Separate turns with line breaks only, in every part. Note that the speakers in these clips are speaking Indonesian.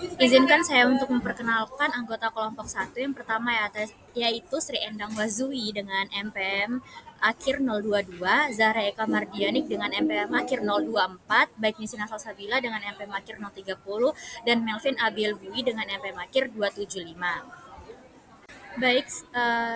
Izinkan saya untuk memperkenalkan anggota kelompok satu yang pertama yaitu Sri Endang Wazui dengan MPM akhir 022, Zahra Eka Mardianik dengan MPM akhir 024, baik Nisina Salsabila dengan MPM akhir 030, dan Melvin Abiel Bui dengan MPM akhir 275. Baik,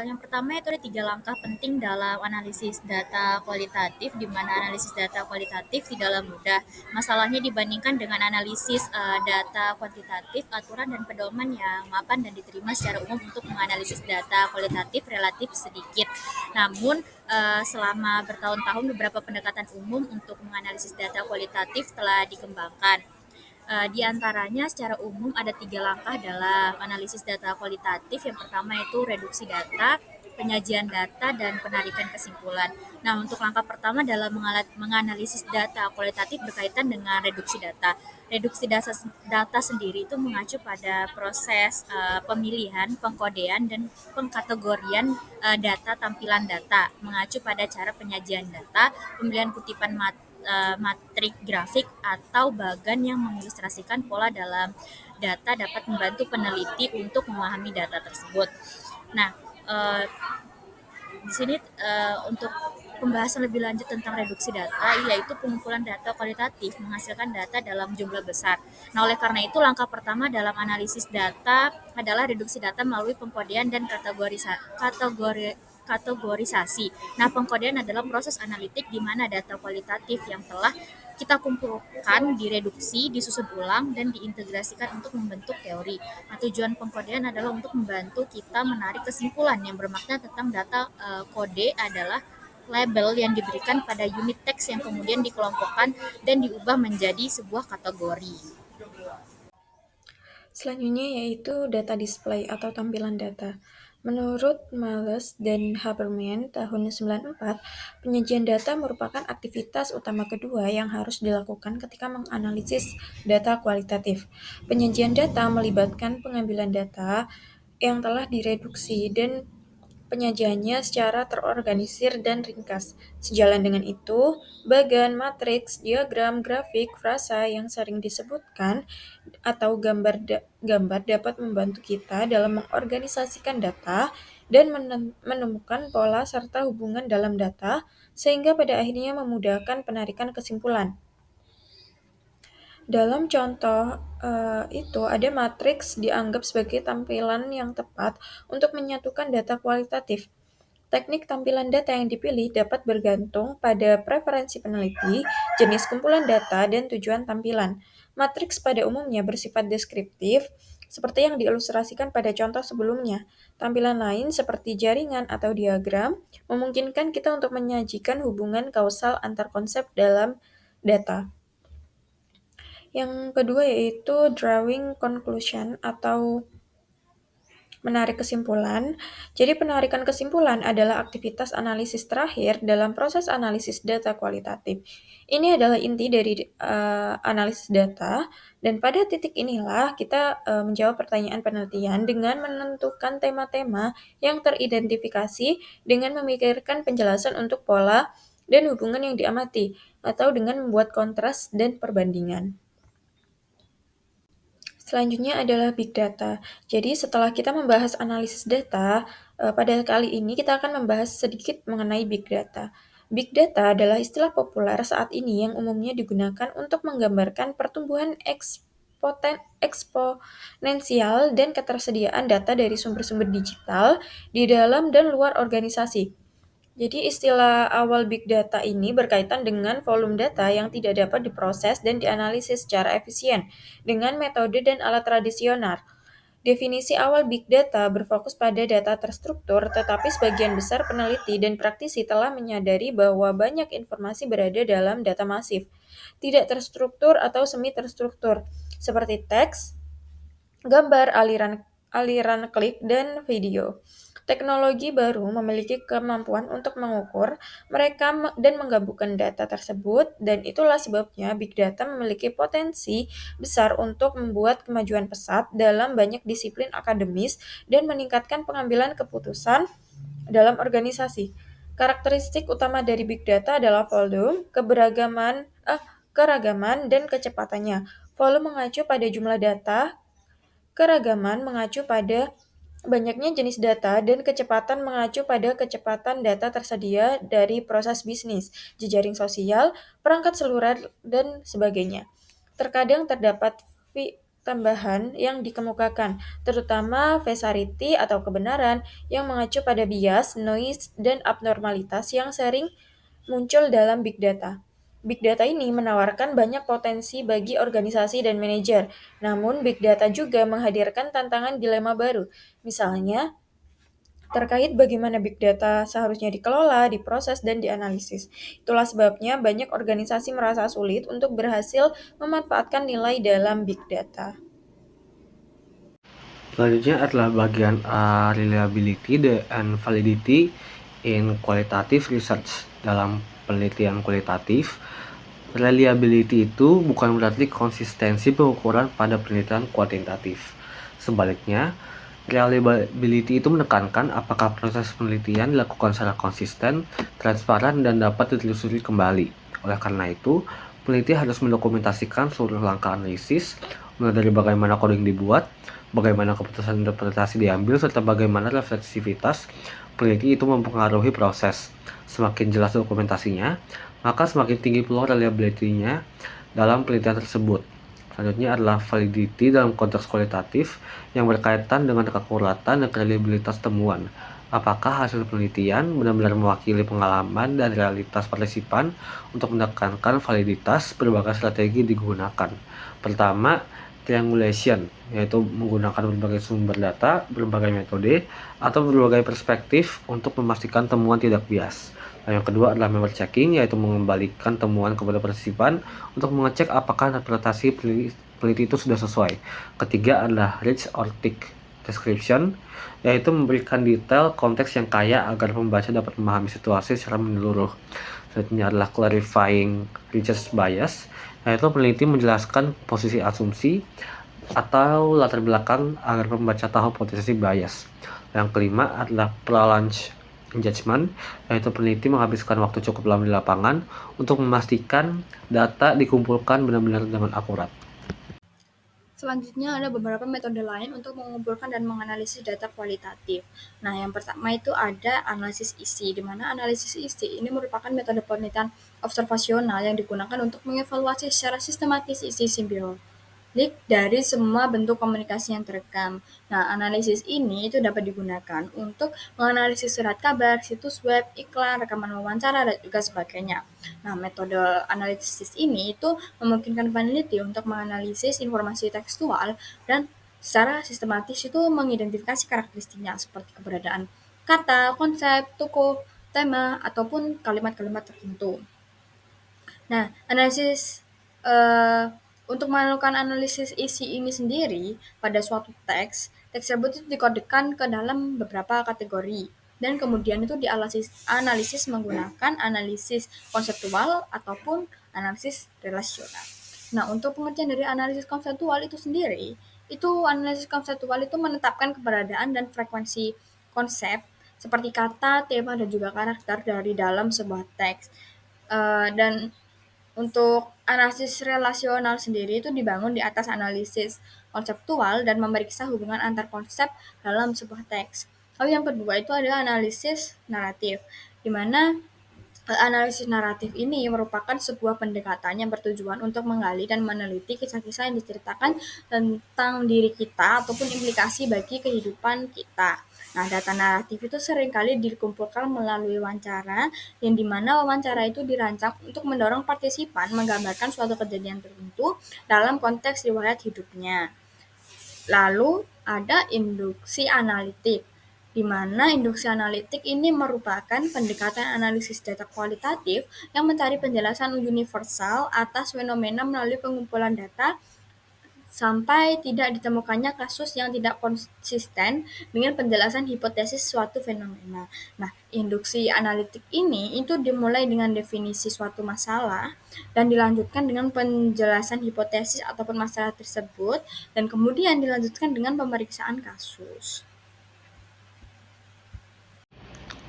yang pertama itu ada 3 langkah penting dalam analisis data kualitatif, di mana analisis data kualitatif tidaklah mudah. Masalahnya dibandingkan dengan analisis data kuantitatif, aturan dan pedoman yang mapan dan diterima secara umum untuk menganalisis data kualitatif relatif sedikit. Namun, selama bertahun-tahun beberapa pendekatan umum untuk menganalisis data kualitatif telah dikembangkan. Di antaranya secara umum ada 3 langkah dalam analisis data kualitatif. Yang pertama itu reduksi data, penyajian data, dan penarikan kesimpulan. Nah, untuk langkah pertama dalam menganalisis data kualitatif berkaitan dengan reduksi data. Reduksi data sendiri itu mengacu pada proses pemilihan, pengkodean, dan pengkategorian data tampilan data, mengacu pada cara penyajian data, pemilihan kutipan matrik grafik atau bagan yang mengilustrasikan pola dalam data dapat membantu peneliti untuk memahami data tersebut. Nah, eh, di sini untuk pembahasan lebih lanjut tentang reduksi data, yaitu pengumpulan data kualitatif menghasilkan data dalam jumlah besar. Nah, oleh karena itu langkah pertama dalam analisis data adalah reduksi data melalui pengkodean dan kategorisasi. Nah, pengkodean adalah proses analitik di mana data kualitatif yang telah kita kumpulkan, direduksi, disusun ulang, dan diintegrasikan untuk membentuk teori. Nah, tujuan pengkodean adalah untuk membantu kita menarik kesimpulan yang bermakna tentang data. Kode adalah label yang diberikan pada unit teks yang kemudian dikelompokkan dan diubah menjadi sebuah kategori.
Selanjutnya yaitu data display atau tampilan data. Menurut Males dan Haberman tahun 94, penyajian data merupakan aktivitas utama kedua yang harus dilakukan ketika menganalisis data kualitatif. Penyajian data melibatkan pengambilan data yang telah direduksi dan penyajiannya secara terorganisir dan ringkas. Sejalan dengan itu, bagan, matriks, diagram, grafik, frasa yang sering disebutkan atau gambar dapat membantu kita dalam mengorganisasikan data dan menemukan pola serta hubungan dalam data sehingga pada akhirnya memudahkan penarikan kesimpulan. Dalam contoh itu, ada matriks dianggap sebagai tampilan yang tepat untuk menyatukan data kualitatif. Teknik tampilan data yang dipilih dapat bergantung pada preferensi peneliti, jenis kumpulan data, dan tujuan tampilan. Matriks pada umumnya bersifat deskriptif, seperti yang diilustrasikan pada contoh sebelumnya. Tampilan lain seperti jaringan atau diagram memungkinkan kita untuk menyajikan hubungan kausal antar konsep dalam data. Yang kedua yaitu drawing conclusion atau menarik kesimpulan. Jadi penarikan kesimpulan adalah aktivitas analisis terakhir dalam proses analisis data kualitatif. Ini adalah inti dari analisis data dan pada titik inilah kita menjawab pertanyaan penelitian dengan menentukan tema-tema yang teridentifikasi dengan memikirkan penjelasan untuk pola dan hubungan yang diamati atau dengan membuat kontras dan perbandingan. Selanjutnya adalah big data. Jadi setelah kita membahas analisis data, pada kali ini kita akan membahas sedikit mengenai big data. Big data adalah istilah populer saat ini yang umumnya digunakan untuk menggambarkan pertumbuhan eksponensial dan ketersediaan data dari sumber-sumber digital di dalam dan luar organisasi. Jadi istilah awal big data ini berkaitan dengan volume data yang tidak dapat diproses dan dianalisis secara efisien dengan metode dan alat tradisional. Definisi awal big data berfokus pada data terstruktur, tetapi sebagian besar peneliti dan praktisi telah menyadari bahwa banyak informasi berada dalam data masif, tidak terstruktur atau semi terstruktur, seperti teks, gambar, aliran klik, dan video. Teknologi baru memiliki kemampuan untuk mengukur, merekam, dan menggabungkan data tersebut, dan itulah sebabnya big data memiliki potensi besar untuk membuat kemajuan pesat dalam banyak disiplin akademis dan meningkatkan pengambilan keputusan dalam organisasi. Karakteristik utama dari big data adalah volume, keragaman, dan kecepatannya. Volume mengacu pada jumlah data, Keragaman mengacu pada banyaknya jenis data dan kecepatan mengacu pada kecepatan data tersedia dari proses bisnis, jejaring sosial, perangkat seluler, dan sebagainya. Terkadang terdapat tambahan yang dikemukakan, terutama vesarity atau kebenaran yang mengacu pada bias, noise, dan abnormalitas yang sering muncul dalam big data. Big data ini menawarkan banyak potensi bagi organisasi dan manajer, namun big data juga menghadirkan tantangan dilema baru. Misalnya, terkait bagaimana big data seharusnya dikelola, diproses, dan dianalisis. Itulah sebabnya banyak organisasi merasa sulit untuk berhasil memanfaatkan nilai dalam big data.
Selanjutnya adalah bagian reliability and validity in qualitative research. Dalam penelitian kualitatif, reliability itu bukan berarti konsistensi pengukuran pada penelitian kuantitatif. Sebaliknya, reliability itu menekankan apakah proses penelitian dilakukan secara konsisten, transparan, dan dapat ditelusuri kembali. Oleh karena itu, peneliti harus mendokumentasikan seluruh langkah analisis, mulai dari bagaimana coding dibuat, bagaimana keputusan interpretasi diambil, serta bagaimana refleksivitas peneliti itu mempengaruhi proses. Semakin jelas dokumentasinya, maka semakin tinggi peluang reliability-nya dalam penelitian tersebut. Selanjutnya adalah validity dalam konteks kualitatif yang berkaitan dengan keakuratan dan kredibilitas temuan. Apakah hasil penelitian benar-benar mewakili pengalaman dan realitas partisipan? Untuk menekankan validitas, berbagai strategi digunakan. Pertama, triangulation, yaitu menggunakan berbagai sumber data, berbagai metode, atau berbagai perspektif untuk memastikan temuan tidak bias. Yang kedua adalah member checking, yaitu mengembalikan temuan kepada partisipan untuk mengecek apakah interpretasi peneliti itu sudah sesuai. Ketiga adalah rich or thick description, yaitu memberikan detail konteks yang kaya agar pembaca dapat memahami situasi secara menyeluruh. Selanjutnya adalah clarifying research bias, yaitu peneliti menjelaskan posisi asumsi atau latar belakang agar pembaca tahu potensi bias. Yang kelima adalah pre-launch engagement, yaitu peneliti menghabiskan waktu cukup lama di lapangan untuk memastikan data dikumpulkan benar-benar dengan akurat.
Selanjutnya ada beberapa metode lain untuk mengumpulkan dan menganalisis data kualitatif. Nah, yang pertama itu ada analisis isi, di mana analisis isi ini merupakan metode penelitian observasional yang digunakan untuk mengevaluasi secara sistematis isi simbiolik dari semua bentuk komunikasi yang terekam. Nah, analisis ini itu dapat digunakan untuk menganalisis surat kabar, situs web, iklan, rekaman wawancara, dan juga sebagainya. Nah, metode analisis ini itu memungkinkan peneliti untuk menganalisis informasi tekstual dan secara sistematis itu mengidentifikasi karakteristiknya seperti keberadaan kata, konsep, tokoh, tema, ataupun kalimat-kalimat tertentu. Nah, untuk melakukan analisis isi ini sendiri pada suatu teks tersebut itu dikodekan ke dalam beberapa kategori dan kemudian itu dianalisis menggunakan analisis konseptual ataupun analisis relasional. Nah, untuk pengertian dari analisis konseptual itu sendiri, itu analisis konseptual itu menetapkan keberadaan dan frekuensi konsep seperti kata, tema, dan juga karakter dari dalam sebuah teks. Dan untuk analisis relasional sendiri itu dibangun di atas analisis konseptual dan memeriksa hubungan antar konsep dalam sebuah teks. Lalu yang kedua itu adalah analisis naratif, di mana analisis naratif ini merupakan sebuah pendekatan yang bertujuan untuk menggali dan meneliti kisah-kisah yang diceritakan tentang diri kita ataupun implikasi bagi kehidupan kita. Nah, data naratif itu seringkali dikumpulkan melalui wawancara, yang dimana wawancara itu dirancang untuk mendorong partisipan menggambarkan suatu kejadian tertentu dalam konteks riwayat hidupnya. Lalu ada induksi analitik, di mana induksi analitik ini merupakan pendekatan analisis data kualitatif yang mencari penjelasan universal atas fenomena melalui pengumpulan data sampai tidak ditemukannya kasus yang tidak konsisten dengan penjelasan hipotesis suatu fenomena. Nah, induksi analitik ini itu dimulai dengan definisi suatu masalah dan dilanjutkan dengan penjelasan hipotesis ataupun masalah tersebut dan kemudian dilanjutkan dengan pemeriksaan kasus.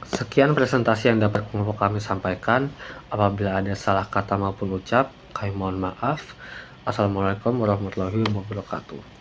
Sekian presentasi yang dapat kami sampaikan. Apabila ada salah kata maupun ucap, kami mohon maaf. Assalamualaikum warahmatullahi wabarakatuh.